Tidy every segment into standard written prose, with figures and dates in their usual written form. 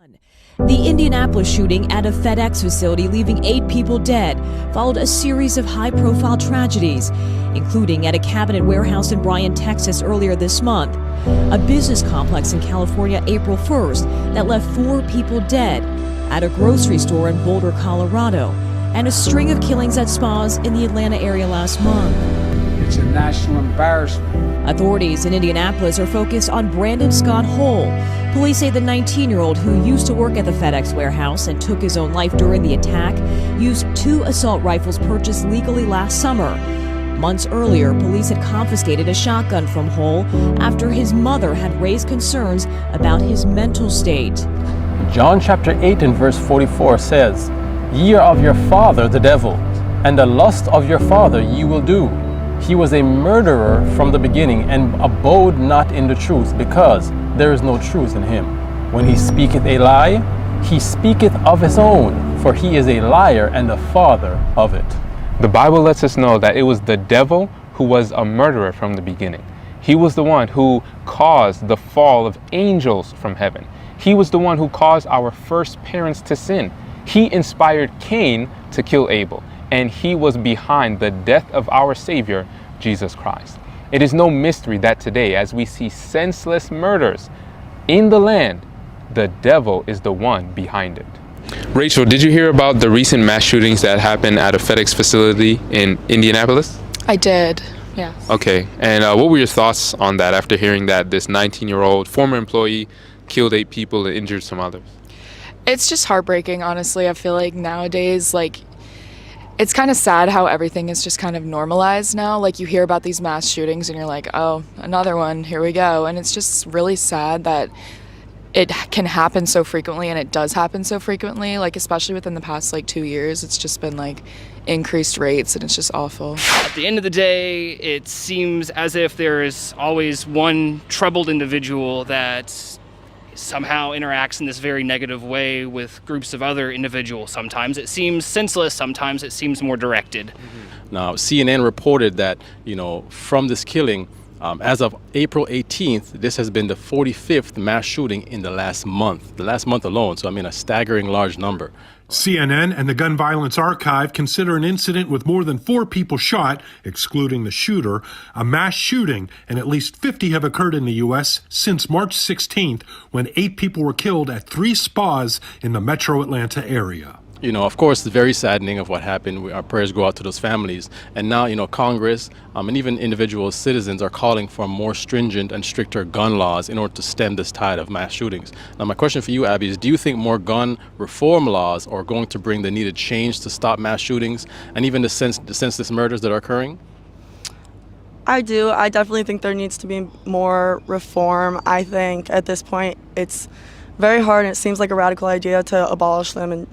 The Indianapolis shooting at a FedEx facility, leaving 8 people dead, followed a series of high-profile tragedies, including at a cabinet warehouse in Bryan, Texas earlier this month, a business complex in California April 1st that left 4 people dead, at a grocery store in Boulder, Colorado, and a string of killings at spas in the Atlanta area last month. It's a national embarrassment. Authorities in Indianapolis are focused on Brandon Scott Hull. Police say the 19-year-old, who used to work at the FedEx warehouse and took his own life during the attack, used 2 assault rifles purchased legally last summer. Months earlier, police had confiscated a shotgun from Hull after his mother had raised concerns about his mental state. John chapter 8 and verse 44 says, "Ye are of your father the devil, and the lust of your father ye will do. He was a murderer from the beginning, and abode not in the truth, because there is no truth in him. When he speaketh a lie, he speaketh of his own, for he is a liar and the father of it." The Bible lets us know that it was the devil who was a murderer from the beginning. He was the one who caused the fall of angels from heaven. He was the one who caused our first parents to sin. He inspired Cain to kill Abel, and he was behind the death of our Savior, Jesus Christ. It is no mystery that today, as we see senseless murders in the land, the devil is the one behind it. Rachel, did you hear about the recent mass shootings that happened at a FedEx facility in Indianapolis? I did, yes. Okay, and what were your thoughts on that after hearing that this 19-year-old former employee killed 8 people and injured some others? It's just heartbreaking, honestly. I feel like nowadays, it's kind of sad how everything is just kind of normalized now. Like, you hear about these mass shootings and you're like, oh, another one, here we go. And it's just really sad that it can happen so frequently, and it does happen so frequently, especially within the past 2 years. It's just been increased rates, and it's just awful. At the end of the day, it seems as if there is always one troubled individual that somehow interacts in this very negative way with groups of other individuals. Sometimes it seems senseless, sometimes it seems more directed. Now, CNN reported that, from this killing, as of April 18th, this has been the 45th mass shooting in the last month alone. So, a staggering large number. CNN and the Gun Violence Archive consider an incident with more than 4 people shot, excluding the shooter, a mass shooting, and at least 50 have occurred in the U.S. since March 16th, when 8 people were killed at 3 spas in the metro Atlanta area. Of course, it's very saddening of what happened. Our prayers go out to those families. And now, Congress and even individual citizens are calling for more stringent and stricter gun laws in order to stem this tide of mass shootings. Now, my question for you, Abby, is do you think more gun reform laws are going to bring the needed change to stop mass shootings and even the senseless murders that are occurring? I do. I definitely think there needs to be more reform. I think at this point it's very hard, and it seems like a radical idea to abolish them and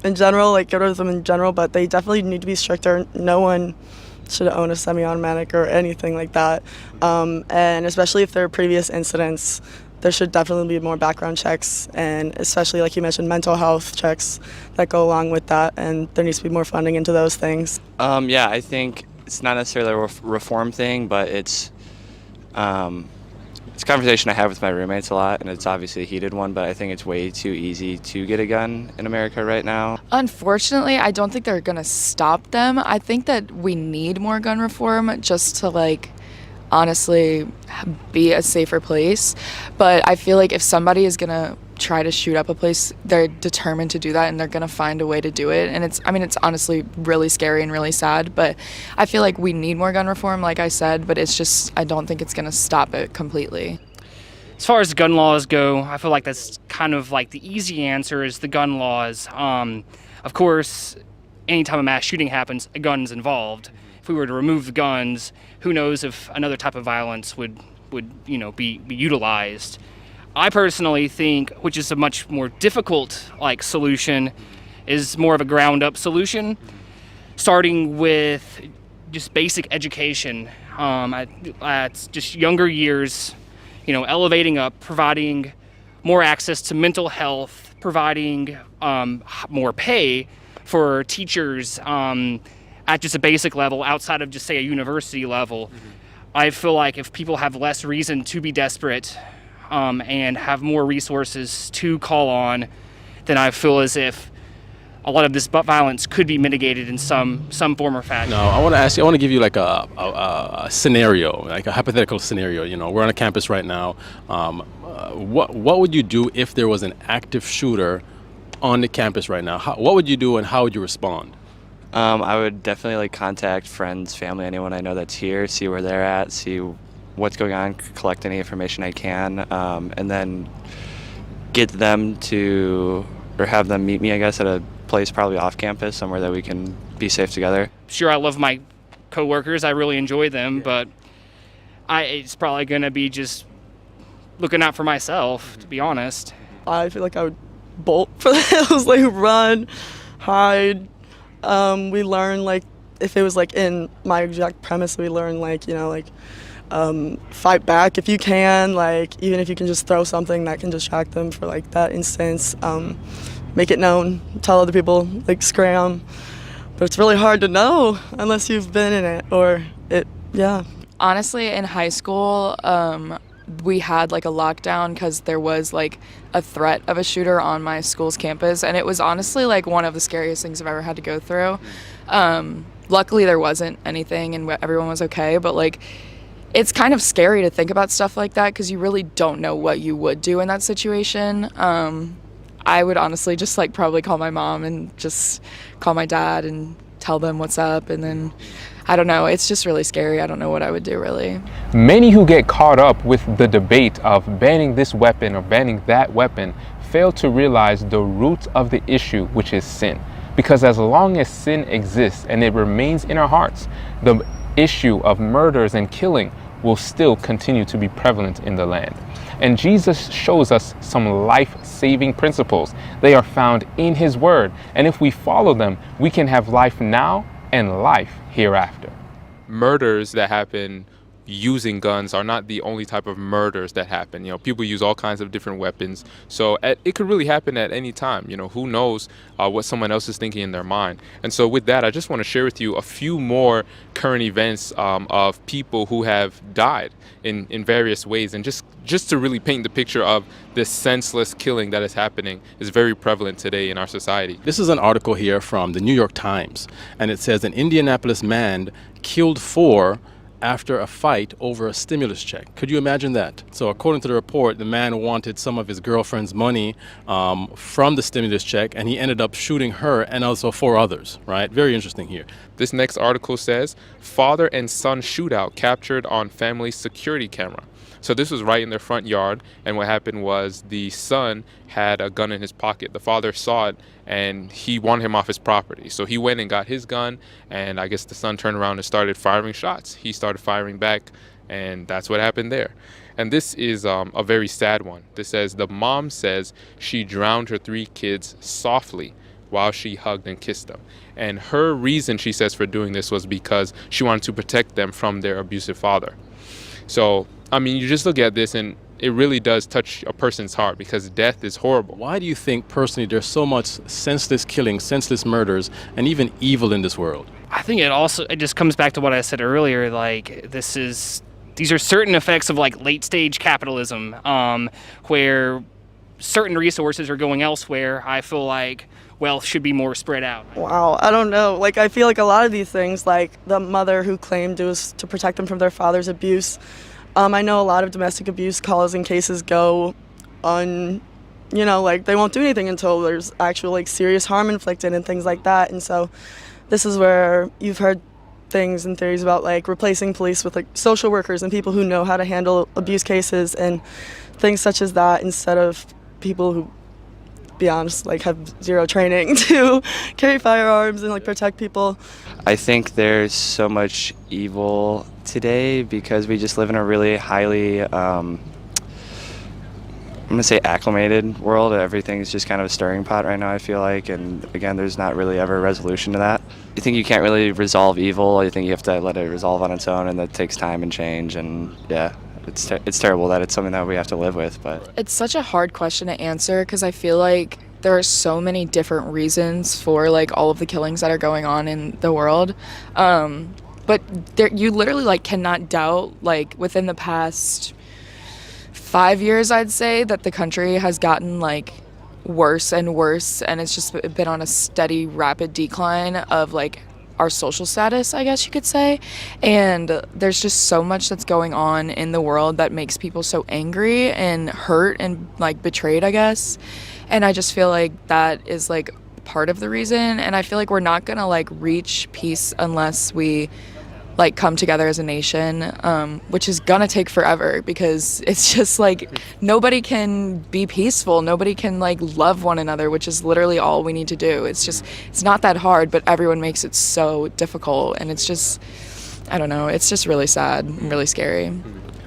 in general, get rid of them in general, but they definitely need to be stricter. No one should own a semi-automatic or anything like that. And especially if there are previous incidents, there should definitely be more background checks, and especially, like you mentioned, mental health checks that go along with that, and there needs to be more funding into those things. Yeah, I think it's not necessarily a reform thing, but it's a conversation I have with my roommates a lot, and it's obviously a heated one, but I think it's way too easy to get a gun in America right now. Unfortunately, I don't think they're going to stop them. I think that we need more gun reform just to, honestly be a safer place. But I feel like if somebody is going to try to shoot up a place, they're determined to do that, and they're going to find a way to do it. And it's honestly really scary and really sad, but I feel like we need more gun reform, like I said, but it's just, I don't think it's going to stop it completely. As far as gun laws go, I feel like that's kind of the easy answer is the gun laws. Of course, anytime a mass shooting happens, a gun's involved. If we were to remove the guns, who knows if another type of violence would be utilized. I personally think, which is a much more difficult solution, is more of a ground-up solution, starting with just basic education at just younger years, elevating up, providing more access to mental health, providing more pay for teachers at just a basic level outside of just, say, a university level. I feel like if people have less reason to be desperate, and have more resources to call on, then I feel as if a lot of this violence could be mitigated in some form or fashion. No, I want to give you like a scenario, like a hypothetical scenario. You know, we're on a campus right now. What would you do if there was an active shooter on the campus right now? What would you do, and how would you respond? I would definitely like contact friends, family, anyone I know that's here, see where they're at, see what's going on, collect any information I can, and then get them to, or have them meet me, I guess, at a place probably off campus, somewhere that we can be safe together. Sure, I love my coworkers. I really enjoy them, but it's probably going to be just looking out for myself, to be honest. I feel like I would bolt for the hills, like run, hide. We learn, like, if it was like in my exact premise, we learn, like, you know, like fight back if you can, like even if you can just throw something that can distract them for like that instance. Make it known, tell other people, like scram. But it's really hard to know unless you've been in it yeah. Honestly, in high school, we had like a lockdown because there was like a threat of a shooter on my school's campus, and it was honestly like one of the scariest things I've ever had to go through. Luckily there wasn't anything and everyone was okay, but like it's kind of scary to think about stuff like that because you really don't know what you would do in that situation. I would honestly just like probably call my mom and just call my dad and tell them what's up, and then I don't know, it's just really scary. I don't know what I would do really. Many who get caught up with the debate of banning this weapon or banning that weapon fail to realize the root of the issue, which is sin. Because as long as sin exists and it remains in our hearts, the issue of murders and killing will still continue to be prevalent in the land. And Jesus shows us some life-saving principles. They are found in His Word. And if we follow them, we can have life now and life hereafter. Murders that happen using guns are not the only type of murders that happen. You know, people use all kinds of different weapons. So it could really happen at any time. You know, who knows what someone else is thinking in their mind. And so with that, I just want to share with you a few more current events of people who have died in various ways. And just to really paint the picture of this senseless killing that is happening is very prevalent today in our society. This is an article here from the New York Times, and it says an Indianapolis man killed 4 after a fight over a stimulus check. Could you imagine that? So according to the report, the man wanted some of his girlfriend's money from the stimulus check, and he ended up shooting her and also 4 others, right? Very interesting here. This next article says, father and son shootout captured on family security camera. So this was right in their front yard, and what happened was the son had a gun in his pocket. The father saw it, and he wanted him off his property. So he went and got his gun, and I guess the son turned around and started firing shots. He started firing back, and that's what happened there. And this is a very sad one. This says, the mom says she drowned her 3 kids softly while she hugged and kissed them. And her reason, she says, for doing this was because she wanted to protect them from their abusive father. So, I mean, you just look at this and it really does touch a person's heart because death is horrible. Why do you think, personally, there's so much senseless killing, senseless murders, and even evil in this world? I think it just comes back to what I said earlier. Like, these are certain effects of like late stage capitalism, where certain resources are going elsewhere. I feel like wealth should be more spread out. Wow, I don't know. Like, I feel like a lot of these things, like the mother who claimed it was to protect them from their father's abuse. I know a lot of domestic abuse calls and cases go like they won't do anything until there's actual like serious harm inflicted and things like that. And so this is where you've heard things and theories about like replacing police with like social workers and people who know how to handle abuse cases and things such as that, instead of people who, be honest, like have zero training to carry firearms and like protect people. I think there's so much evil today because we just live in a really highly, I'm going to say acclimated world. Everything's just kind of a stirring pot right now, I feel like. And again, there's not really ever a resolution to that. You think you can't really resolve evil. You think you have to let it resolve on its own, and that takes time and change. And yeah, it's terrible that it's something that we have to live with. But It's such a hard question to answer because I feel like there are so many different reasons for like all of the killings that are going on in the world. But you literally like cannot doubt, like within the past 5 years, I'd say, that the country has gotten like worse and worse, and it's just been on a steady, rapid decline of like our social status, I guess you could say. And there's just so much that's going on in the world that makes people so angry and hurt and like betrayed, I guess. And I just feel like that is like part of the reason. And I feel like we're not gonna like reach peace unless we like come together as a nation, which is gonna take forever, because it's just like nobody can be peaceful, nobody can like love one another, which is literally all we need to do. It's not that hard, but everyone makes it so difficult, and it's just, I don't know, it's just really sad and really scary.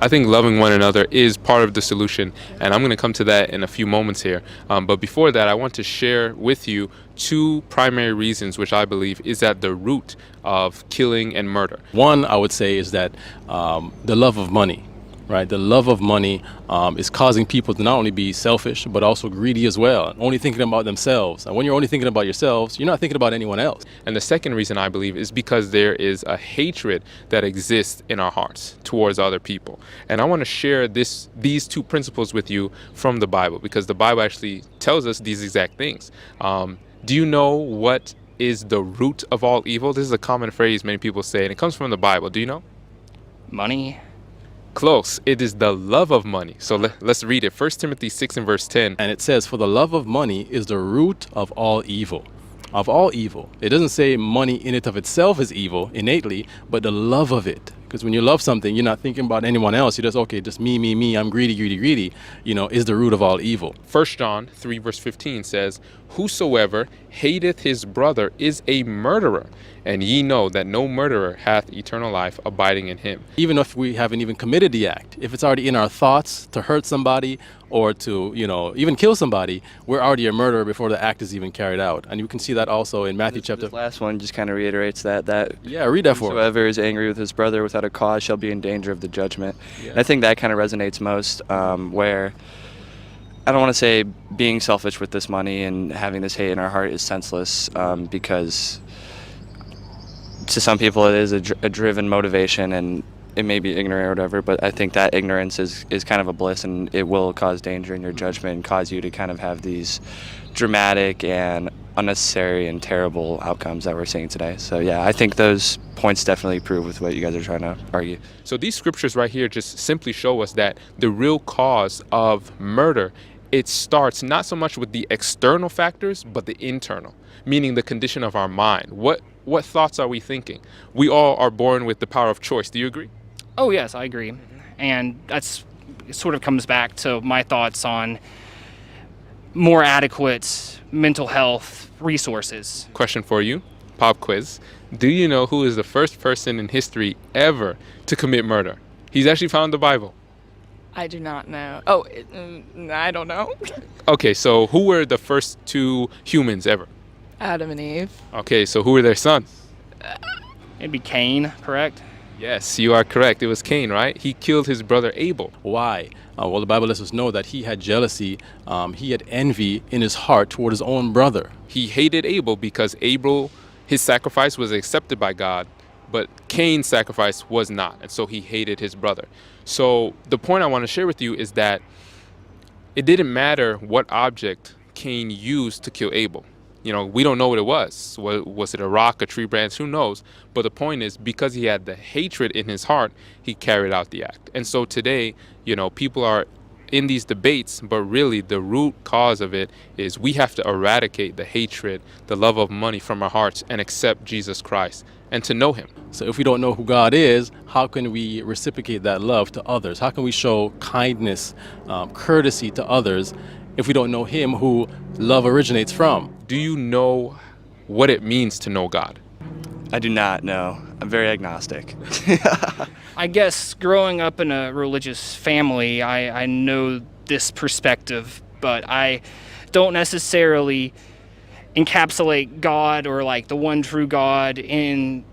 I think loving one another is part of the solution, and I'm going to come to that in a few moments here. But before that, I want to share with you two primary reasons which I believe is at the root of killing and murder. One, I would say, is that the love of money, right? The love of money is causing people to not only be selfish, but also greedy as well, only thinking about themselves. And when you're only thinking about yourselves, you're not thinking about anyone else. And the second reason I believe is because there is a hatred that exists in our hearts towards other people. And I want to share these two principles with you from the Bible, because the Bible actually tells us these exact things. Do you know what is the root of all evil? This is a common phrase many people say, and it comes from the Bible. Do you know? Money. Close. It is the love of money. So let's read it. 1 Timothy 6 and verse 10. And it says, for the love of money is the root of all evil. Of all evil. It doesn't say money in it of itself is evil innately, but the love of it. Because when you love something, you're not thinking about anyone else. You're just, okay, just me, I'm greedy, is the root of all evil. 1 John 3 verse 15 says, whosoever hateth his brother is a murderer, and ye know that no murderer hath eternal life abiding in him. Even if we haven't even committed the act, if it's already in our thoughts to hurt somebody or to, even kill somebody, we're already a murderer before the act is even carried out. And you can see that also in Matthew chapter. This last one just kind of reiterates that. Yeah, read that for us. Whoever is angry with his brother without a cause shall be in danger of the judgment. Yeah. And I think that kind of resonates most, where I don't want to say being selfish with this money and having this hate in our heart is senseless, because to some people it is a driven motivation, and it may be ignorant or whatever, but I think that ignorance is kind of a bliss, and it will cause danger in your judgment and cause you to kind of have these dramatic and unnecessary and terrible outcomes that we're seeing today. So yeah, I think those points definitely prove with what you guys are trying to argue. So these scriptures right here just simply show us that the real cause of murder, it starts not so much with the external factors, but the internal, meaning the condition of our mind. What thoughts are we thinking? We all are born with the power of choice. Do you agree? Oh, yes, I agree. And it sort of comes back to my thoughts on more adequate mental health resources. Question for you, pop quiz. Do you know who is the first person in history ever to commit murder? He's actually found in the Bible. I do not know. Oh, I don't know. Okay, so who were the first two humans ever? Adam and Eve. Okay, so who were their sons? It'd be Cain, correct? Yes, you are correct. It was Cain, right? He killed his brother Abel. Why? Well, the Bible lets us know that he had jealousy, he had envy in his heart toward his own brother. He hated Abel because Abel, his sacrifice was accepted by God, but Cain's sacrifice was not, and so he hated his brother. So the point I want to share with you is that it didn't matter what object Cain used to kill Abel. We don't know what it was. Was it a rock, a tree branch? Who knows? But the point is, because he had the hatred in his heart, he carried out the act. And so today, people are in these debates, but really the root cause of it is we have to eradicate the hatred, the love of money from our hearts, and accept Jesus Christ and to know him. So if we don't know who God is, how can we reciprocate that love to others? How can we show kindness, courtesy to others if we don't know him who love originates from? Do you know what it means to know God? I do not know. I'm very agnostic. I guess growing up in a religious family, I know this perspective, but I don't necessarily encapsulate God or like the one true God in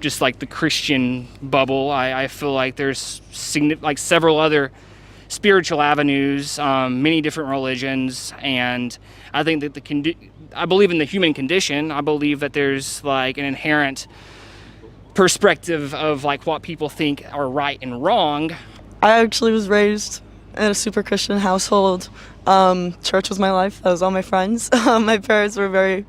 just like the Christian bubble. I feel like there's several other spiritual avenues, many different religions, and I think that I believe in the human condition. I believe that there's like an inherent perspective of like what people think are right and wrong, I actually was raised in a super Christian household. Church was my life. That was all my friends. My parents were very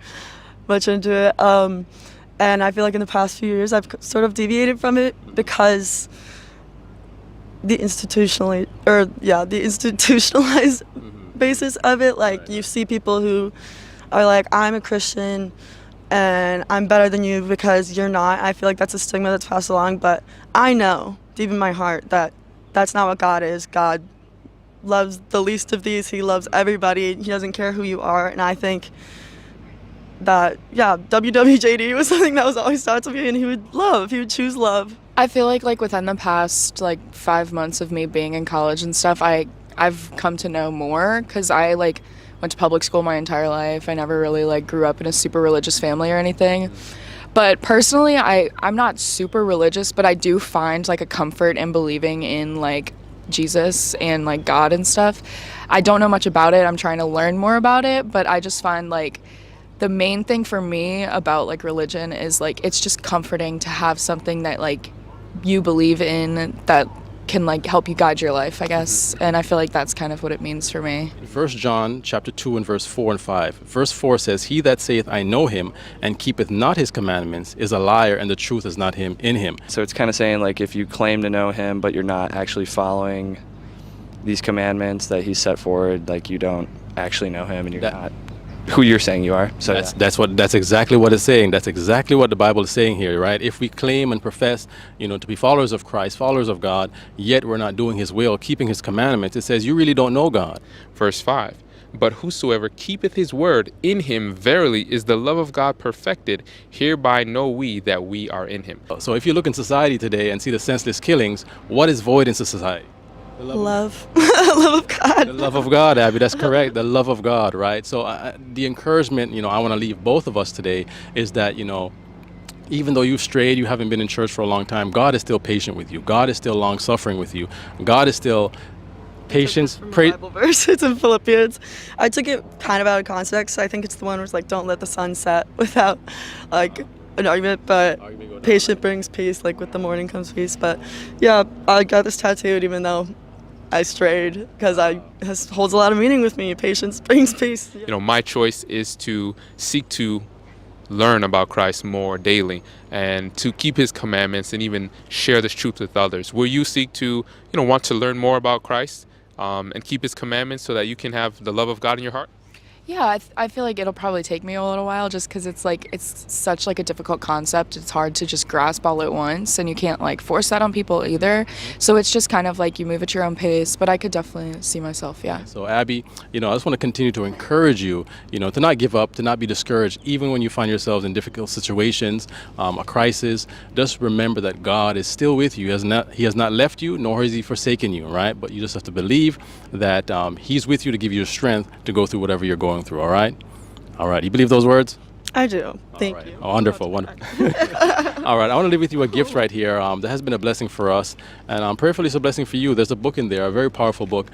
much into it. And I feel like in the past few years, I've sort of deviated from it because the institutionalized basis of it. Like, you see people who are like, I'm a Christian and I'm better than you because you're not. I feel like that's a stigma that's passed along, but I know deep in my heart that that's not what God is. God loves the least of these. He loves everybody. He doesn't care who you are. And I think that, WWJD was something that was always taught to me, and he would choose love. I feel like within the past 5 months of me being in college and stuff, I've come to know more, because I went to public school my entire life. I never really grew up in a super religious family or anything. But personally, I'm not super religious, but I do find a comfort in believing in Jesus and God and stuff. I don't know much about it. I'm trying to learn more about it, but I just find the main thing for me about religion is it's just comforting to have something that you believe in that can help you guide your life, I guess. And I feel like that's kind of what it means for me. 1 John chapter 2 and verse 4 and 5. Verse 4 says, "He that saith, I know him, and keepeth not his commandments, is a liar, and the truth is not him in him." So it's kind of saying if you claim to know him, but you're not actually following these commandments that he set forward, you don't actually know him, and you're not who you're saying you are. So that's exactly what it's saying. That's exactly what the Bible is saying here, right? If we claim and profess, to be followers of Christ, followers of God, yet we're not doing his will, keeping his commandments, it says you really don't know God. Verse 5. But whosoever keepeth his word, in him verily is the love of God perfected. Hereby know we that we are in him. So if you look in society today and see the senseless killings, what is void in society? Love. Love of God. The love of God, Abby, that's correct. The love of God, right? So the encouragement, I want to leave both of us today is that, even though you've strayed, you haven't been in church for a long time, God is still patient with you. God is still long-suffering with you. God is still patience. Bible verse. It's in Philippians. I took it kind of out of context. I think it's the one where it's don't let the sun set without an argument, but patient brings peace, with the morning comes peace. But yeah, I got this tattooed even though I strayed, because it holds a lot of meaning with me. Patience brings peace. My choice is to seek to learn about Christ more daily and to keep his commandments and even share this truth with others. Will you seek to, want to learn more about Christ and keep his commandments so that you can have the love of God in your heart? Yeah, I feel like it'll probably take me a little while, just because it's it's such a difficult concept. It's hard to just grasp all at once, and you can't force that on people either. So it's just kind of you move at your own pace, but I could definitely see myself, yeah. So Abby, I just want to continue to encourage you, to not give up, to not be discouraged, even when you find yourselves in difficult situations, a crisis. Just remember that God is still with you. He has not left you, nor has he forsaken you, right? But you just have to believe that he's with you to give you the strength to go through whatever you're going through. All right, you believe those words? I do. Thank you. Oh, wonderful. All right, I want to leave with you a gift right here that has been a blessing for us, and prayerfully it's a blessing for you. There's a book in there, a very powerful book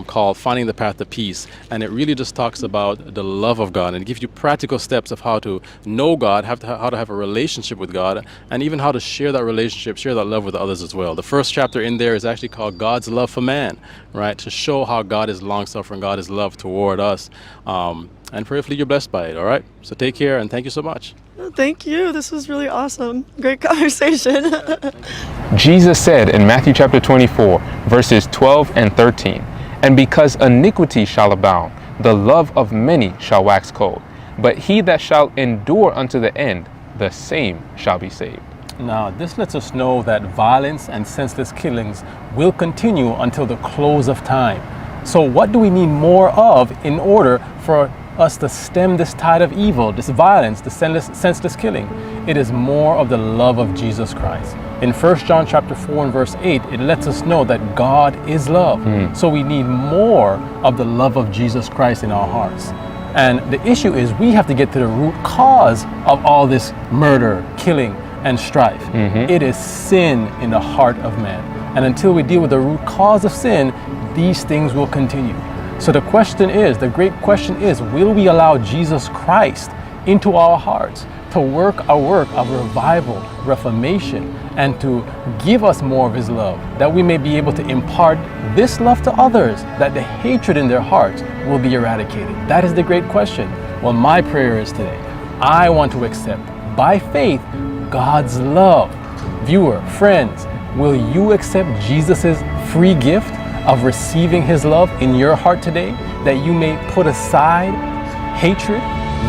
called Finding the Path to Peace, and it really just talks about the love of God, and it gives you practical steps of how to know God, how to have a relationship with God, and even how to share that relationship, share that love with others as well. The first chapter in there is actually called God's Love for Man, right? To show how God is long-suffering, God is love toward us. And prayerfully you're blessed by it, all right? So take care, and thank you so much. Thank you. This was really awesome. Great conversation. Jesus said in Matthew chapter 24, verses 12 and 13, "And because iniquity shall abound, the love of many shall wax cold. But he that shall endure unto the end, the same shall be saved." Now, this lets us know that violence and senseless killings will continue until the close of time. So what do we need more of in order for us to stem this tide of evil, this violence, the senseless killing? It is more of the love of Jesus Christ. In 1 John chapter 4 and verse 8, it lets us know that God is love. So we need more of the love of Jesus Christ in our hearts. And the issue is we have to get to the root cause of all this murder, killing, and strife. It is sin in the heart of man. And until we deal with the root cause of sin, these things will continue. So the great question is, will we allow Jesus Christ into our hearts to work a work of revival, reformation, and to give us more of His love, that we may be able to impart this love to others, that the hatred in their hearts will be eradicated. That is the great question. Well, my prayer is today, I want to accept by faith God's love. Viewer, friends, will you accept Jesus' free gift of receiving His love in your heart today, that you may put aside hatred,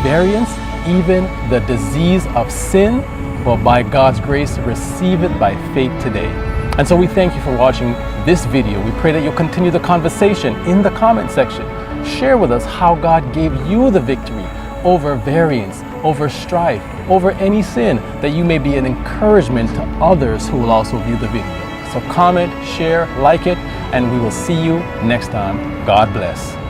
variance, even the disease of sin? Well, by God's grace, receive it by faith today. And so we thank you for watching this video. We pray that you'll continue the conversation in the comment section. Share with us how God gave you the victory over variance, over strife, over any sin, that you may be an encouragement to others who will also view the video. So comment, share, like it, and we will see you next time. God bless.